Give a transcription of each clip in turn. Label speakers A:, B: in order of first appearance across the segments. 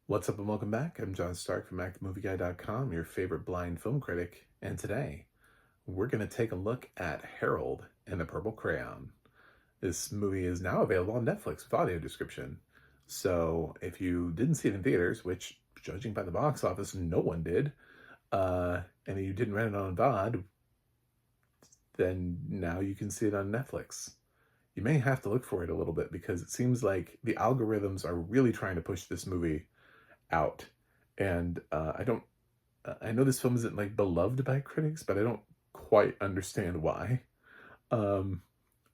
A: What's up and welcome back. I'm John Stark from ActMovieGuy.com, your favorite blind film critic, and today we're going to take a look at Harold and the Purple Crayon. This movie is now available on Netflix with audio description. So if you didn't see it in theaters, which judging by the box office, no one did, and you didn't rent it on VOD, then now you can see it on Netflix. You may have to look for it a little bit because it seems like the algorithms are really trying to push this movie out. And I know this film isn't like beloved by critics, but I don't quite understand why. Um,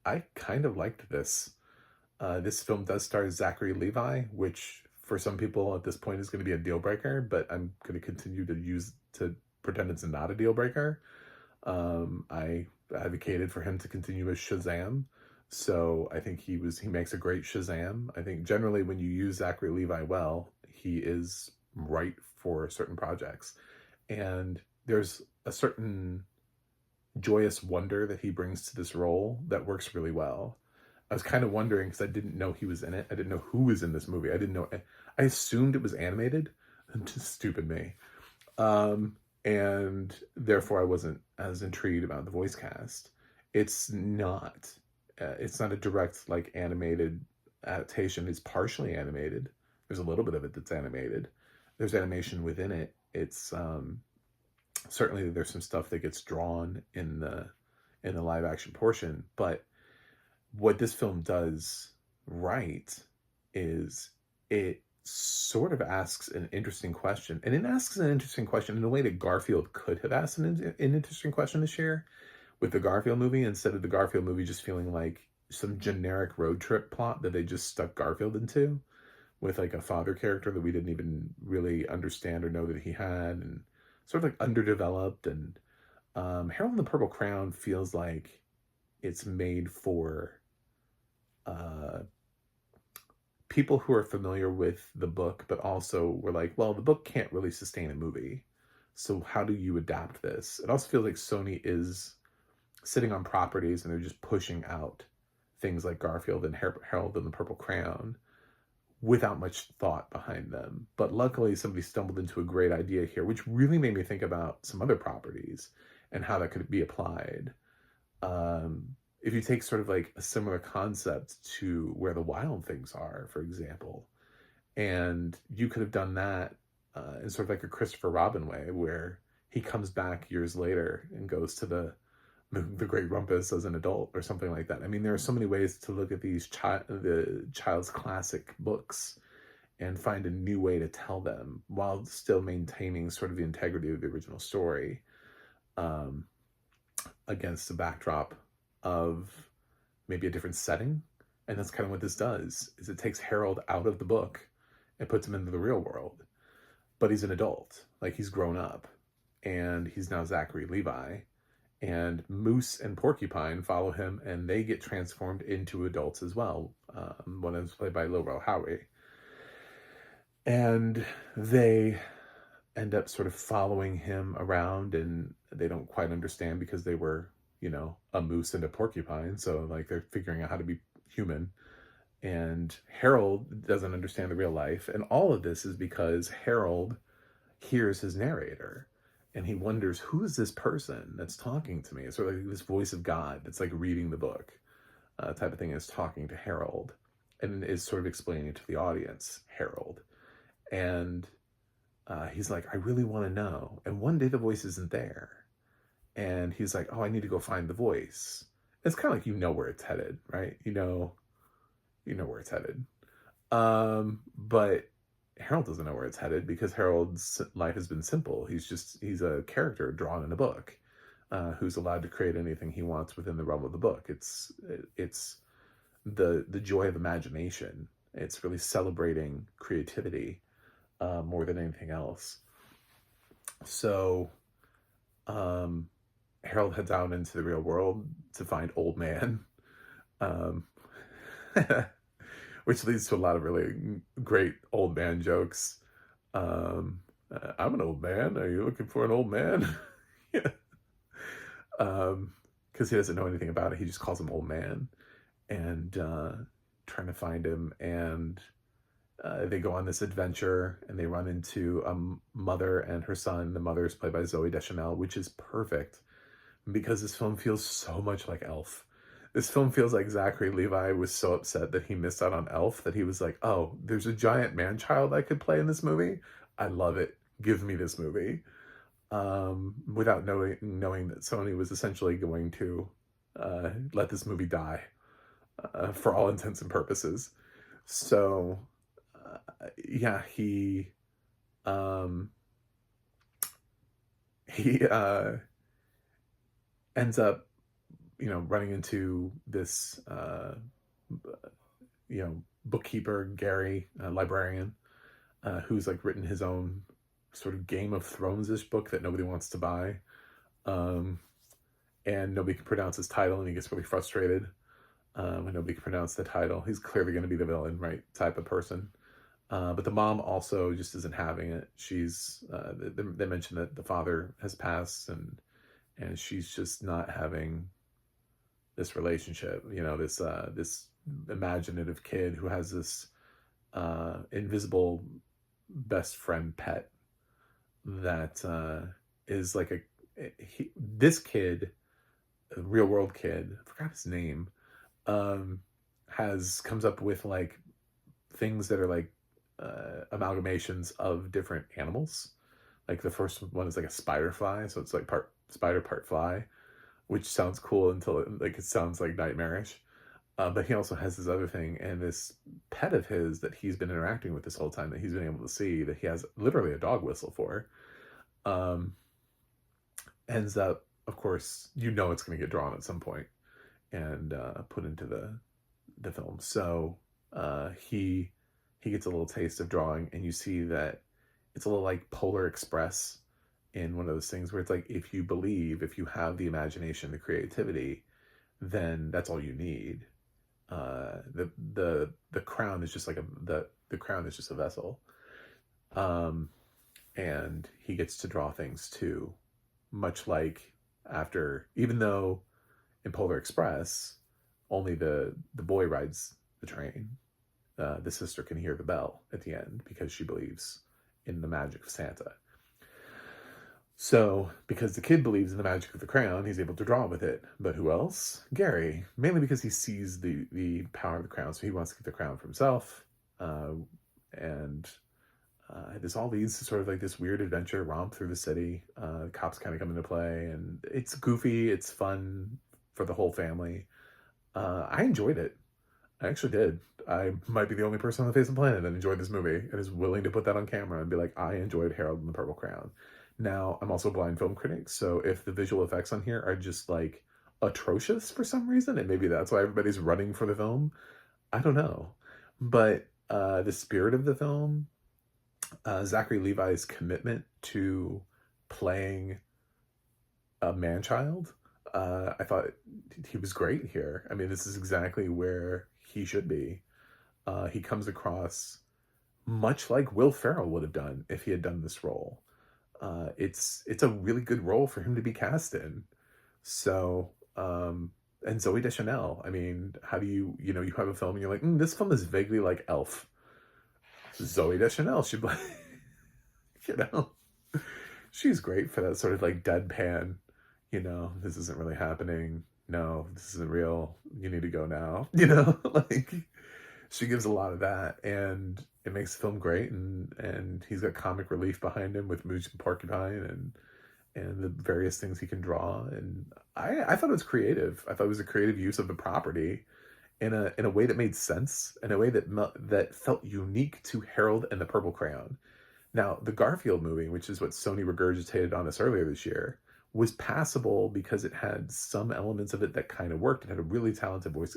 A: I kind of liked this. This film does star Zachary Levi, which for some people at this point is going to be a deal breaker, but I'm going to continue to pretend it's not a deal breaker. I advocated for him to continue as Shazam. So I think he makes a great Shazam. I think generally when you use Zachary Levi well, he is right for certain projects. And there's a certain joyous wonder that he brings to this role that works really well. I was kind of wondering because I didn't know he was in it. I didn't know who was in this movie. I didn't know. I assumed it was animated. Just stupid me. And therefore I wasn't as intrigued about the voice cast. It's not. It's not a direct like animated adaptation. It's partially animated. There's a little bit of it that's animated. There's animation within it. It's certainly there's some stuff that gets drawn in the live action portion, but what this film does right is it sort of asks an interesting question, and it asks an interesting question in a way that Garfield could have asked an interesting question this year with the Garfield movie, instead of the Garfield movie just feeling like some generic road trip plot that they just stuck Garfield into, with like a father character that we didn't even really understand or know that he had, and sort of like underdeveloped. And Harold and the Purple Crayon feels like it's made for uh, people who are familiar with the book, but also were like, well, the book can't really sustain a movie. So how do you adapt this? It also feels like Sony is sitting on properties and they're just pushing out things like Garfield and Harold and the Purple Crayon without much thought behind them. But luckily, somebody stumbled into a great idea here, which really made me think about some other properties and how that could be applied. If you take sort of like a similar concept to Where the Wild Things Are, for example, and you could have done that in sort of like a Christopher Robin way, where he comes back years later and goes to the Great Rumpus as an adult or something like that. I mean, there are so many ways to look at the child's classic books and find a new way to tell them while still maintaining sort of the integrity of the original story, um, against the backdrop of maybe a different setting. And that's kind of what this does, is it takes Harold out of the book and puts him into the real world. But he's an adult, like he's grown up, and he's now Zachary Levi, and Moose and Porcupine follow him, and they get transformed into adults as well. One is played by Lil Howery, and they end up sort of following him around, and they don't quite understand because they were, a moose and a porcupine, so like they're figuring out how to be human. And Harold doesn't understand the real life, and all of this is because Harold hears his narrator and he wonders, who is this person that's talking to me? It's sort of like this voice of God that's like reading the book, type of thing, is talking to Harold and is sort of explaining to the audience, Harold. And he's like, I really want to know. And one day the voice isn't there. And he's like, oh, I need to go find the voice. It's kind of like, where it's headed, right? Where it's headed. But Harold doesn't know where it's headed because Harold's life has been simple. He's a character drawn in a book, who's allowed to create anything he wants within the realm of the book. It's the joy of imagination. It's really celebrating creativity, more than anything else. So Harold heads out into the real world to find Old Man, um, which leads to a lot of really great old man jokes. I'm an old man. Are you looking for an old man? Yeah. Because he doesn't know anything about it. He just calls him Old Man, and trying to find him. And they go on this adventure and they run into a mother and her son. The mother is played by Zoe Deschanel, which is perfect because this film feels so much like Elf. This film feels like Zachary Levi was so upset that he missed out on Elf that he was like, oh, there's a giant man-child I could play in this movie. I love it. Give me this movie. Without knowing that Sony was essentially going to let this movie die for all intents and purposes. So, yeah, um, he ends up, running into this, bookkeeper, Gary, librarian, who's like written his own sort of Game of Thrones-ish book that nobody wants to buy. Um, and nobody can pronounce his title, and he gets really frustrated when nobody can pronounce the title. He's clearly going to be the villain, right? Type of person. But the mom also just isn't having it. She's they mentioned that the father has passed, and she's just not having this relationship. This imaginative kid who has this invisible best friend pet that is like this kid, a real world kid, I forgot his name, comes up with like things that are like amalgamations of different animals. Like the first one is like a spider fly, so it's like part spider, part fly, which sounds cool until it sounds like nightmarish. But he also has this other thing, and this pet of his that he's been interacting with this whole time that he's been able to see, that he has literally a dog whistle for, um, ends up, of course, it's going to get drawn at some point and put into the film. So he gets a little taste of drawing, and you see that it's a little like Polar Express, in one of those things where it's like, if you believe, if you have the imagination, the creativity, then that's all you need. The crown is just like the crown is just a vessel. And he gets to draw things too, much like even though in Polar Express only the boy rides the train, the sister can hear the bell at the end because she believes in the magic of Santa. So, because the kid believes in the magic of the crayon, he's able to draw with it. But who else? Gary. Mainly because he sees the power of the crown, so he wants to get the crown for himself. And this all leads to sort of like this weird adventure romp through the city. Cops kind of come into play, and it's goofy, it's fun for the whole family. I enjoyed it. I actually did. I might be the only person on the face of the planet that enjoyed this movie and is willing to put that on camera and be like, I enjoyed Harold and the Purple Crayon. Now, I'm also a blind film critic, so if the visual effects on here are just like atrocious for some reason, and maybe that's why everybody's running for the film, I don't know. But the spirit of the film, Zachary Levi's commitment to playing a man-child, I thought he was great here. I mean, this is exactly where he should be. He comes across much like Will Ferrell would have done if he had done this role. It's a really good role for him to be cast in. So, and Zoe Deschanel, I mean, how do you have a film and you're like, this film is vaguely like Elf. Zoe Deschanel should play, she's great for that sort of like deadpan, this isn't really happening. No, this isn't real. You need to go now. Like she gives a lot of that, and it makes the film great. And he's got comic relief behind him with Mooch and Porcupine and the various things he can draw. And I thought it was creative. I thought it was a creative use of the property in a way that made sense, in a way that felt unique to Harold and the Purple Crayon. Now, the Garfield movie, which is what Sony regurgitated on us earlier this year, was passable because it had some elements of it that kind of worked. It had a really talented voice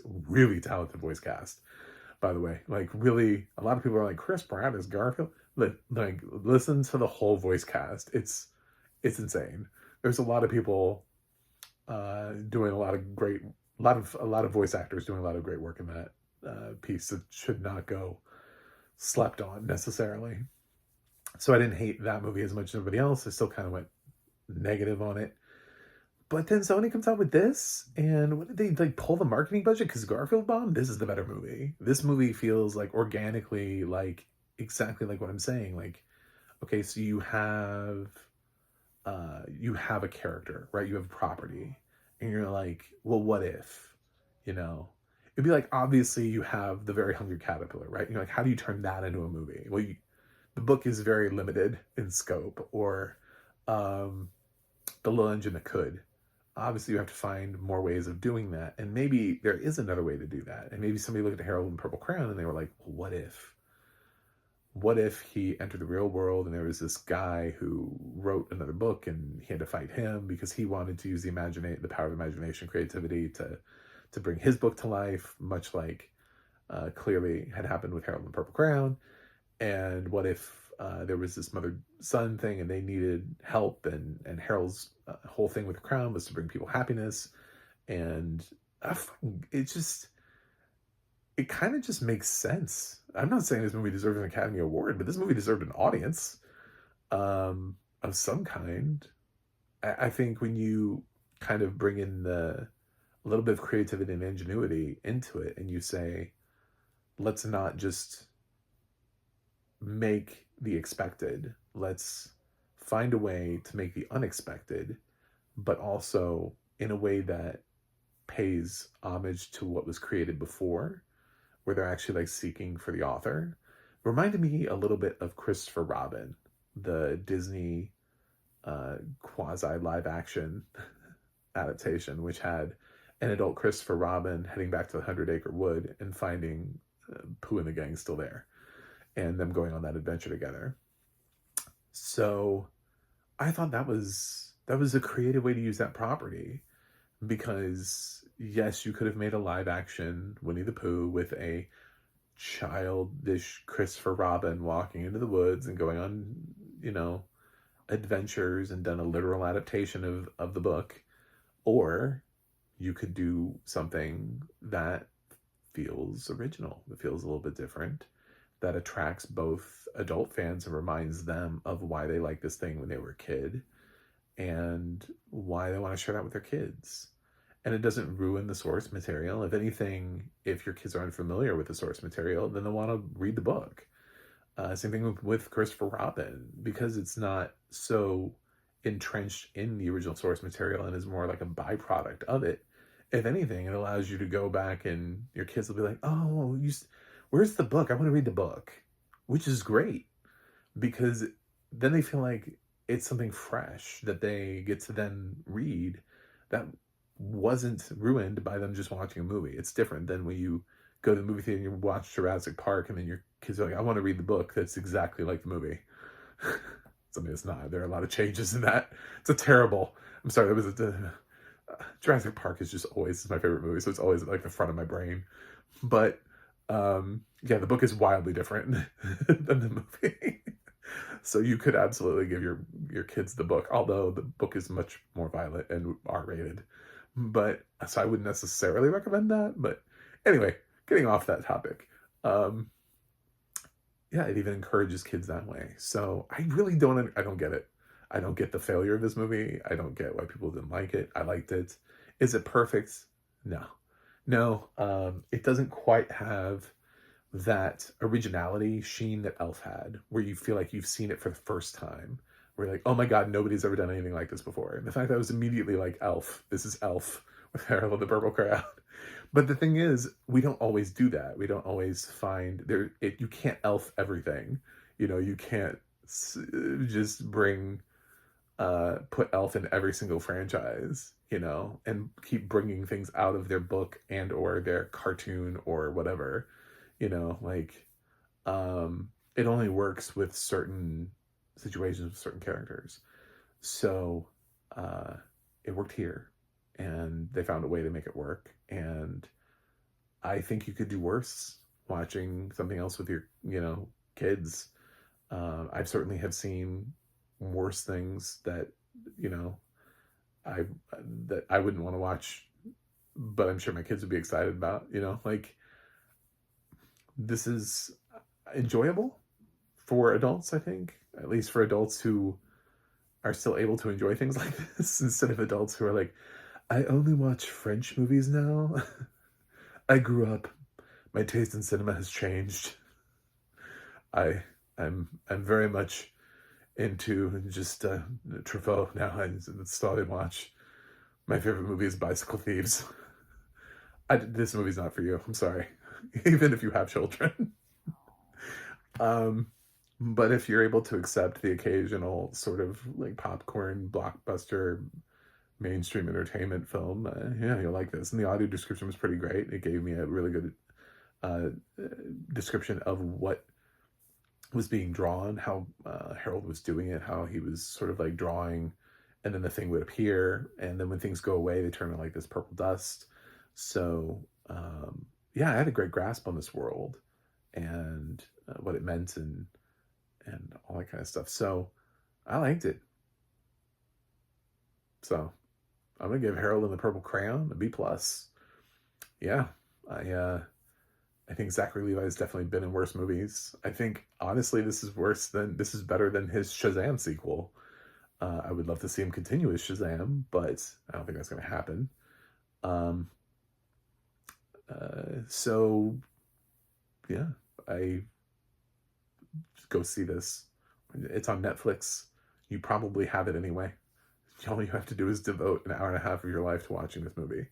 A: cast, by the way. Like, really, a lot of people are like, Chris Pratt is Garfield? Like listen to the whole voice cast. It's insane. There's a lot of people doing a lot of voice actors doing a lot of great work in that piece that should not go slept on necessarily. So I didn't hate that movie as much as everybody else. I still kind of went negative on it. But then Sony comes out with this, and what did they like pull the marketing budget because Garfield bombed? This is the better movie. This movie feels like organically like exactly like what I'm saying. Like, okay, so you have a character, right? You have a property, and you're like, well, what if, you know? It'd be like, obviously you have the Very Hungry Caterpillar, right? You're like, how do you turn that into a movie? Well, the book is very limited in scope, or um, the Little Engine That Could. Obviously, you have to find more ways of doing that, and maybe there is another way to do that. And maybe somebody looked at Harold and the Purple Crayon and they were like, well, what if? What if he entered the real world and there was this guy who wrote another book and he had to fight him because he wanted to use the power of imagination, creativity to bring his book to life, much like clearly had happened with Harold and the Purple Crayon. And what if there was this mother son thing and they needed help, and Harold's whole thing with the crown was to bring people happiness, and it just it kind of just makes sense. I'm not saying this movie deserves an Academy Award, but this movie deserved an audience of some kind. I think when you kind of bring in a little bit of creativity and ingenuity into it, and you say, let's not just make the expected, let's find a way to make the unexpected, but also in a way that pays homage to what was created before, where they're actually like seeking for the author. Reminded me a little bit of Christopher Robin, the Disney quasi live action adaptation, which had an adult Christopher Robin heading back to the 100-Acre Wood and finding Pooh and the gang still there, and them going on that adventure together. So I thought that was a creative way to use that property, because yes, you could have made a live action Winnie the Pooh with a childish Christopher Robin walking into the woods and going on, adventures, and done a literal adaptation of the book. Or you could do something that feels original, that feels a little bit different, that attracts both adult fans and reminds them of why they liked this thing when they were a kid and why they want to share that with their kids. And it doesn't ruin the source material. If anything, if your kids are unfamiliar with the source material, then they'll want to read the book. Same thing with Christopher Robin, because it's not so entrenched in the original source material and is more like a byproduct of it. If anything, it allows you to go back and your kids will be like, oh, where's the book? I want to read the book, which is great, because then they feel like it's something fresh that they get to then read that wasn't ruined by them just watching a movie. It's different than when you go to the movie theater and you watch Jurassic Park and then your kids are like, I want to read the book that's exactly like the movie. I mean, it's not. There are a lot of changes in that. It's a terrible. I'm sorry. That was Jurassic Park is just always my favorite movie, so it's always like the front of my brain. But yeah, the book is wildly different than the movie. So you could absolutely give your kids the book, although the book is much more violent and R-rated. But so I wouldn't necessarily recommend that. But anyway, getting off that topic. Yeah, it even encourages kids that way. So I really don't get it. I don't get the failure of this movie. I don't get why people didn't like it. I liked it. Is it perfect? No. No, it doesn't quite have that originality sheen that Elf had, where you feel like you've seen it for the first time. Where you're like, oh my God, nobody's ever done anything like this before. And the fact that I was immediately like, Elf, this is Elf with Harold and the Purple Crayon. But the thing is, we don't always do that. We don't always find you can't Elf everything. You can't just put Elf in every single franchise, and keep bringing things out of their book and or their cartoon or whatever, it only works with certain situations with certain characters. So it worked here, and they found a way to make it work. And I think you could do worse watching something else with your, kids. I've certainly have seen worse things that, I wouldn't want to watch, but I'm sure my kids would be excited about, this is enjoyable for adults, I think, at least for adults who are still able to enjoy things like this, instead of adults who are like, I only watch French movies now. I grew up. My taste in cinema has changed. I'm very much into just Truffaut now. I started watch. My favorite movie is Bicycle Thieves. This movie's not for you. I'm sorry, even if you have children. Um, but if you're able to accept the occasional sort of like popcorn blockbuster mainstream entertainment film, yeah, you'll like this. And the audio description was pretty great. It gave me a really good uh, description of what was being drawn, how Harold was doing it, how he was sort of like drawing, and then the thing would appear, and then when things go away, they turn into like this purple dust. So yeah, I had a great grasp on this world and what it meant and all that kind of stuff. So I liked it. So I'm gonna give Harold and the Purple Crayon a B plus. Yeah, I I think Zachary Levi's definitely been in worse movies. I think honestly, this is better than his Shazam sequel. I would love to see him continue as Shazam, but I don't think that's going to happen. Um, so yeah, I go see this. It's on Netflix. You probably have it anyway. All you have to do is devote an hour and a half of your life to watching this movie.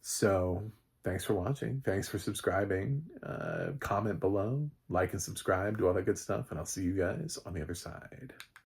A: So thanks for watching. Thanks for subscribing. Comment below, like and subscribe, do all that good stuff, and I'll see you guys on the other side.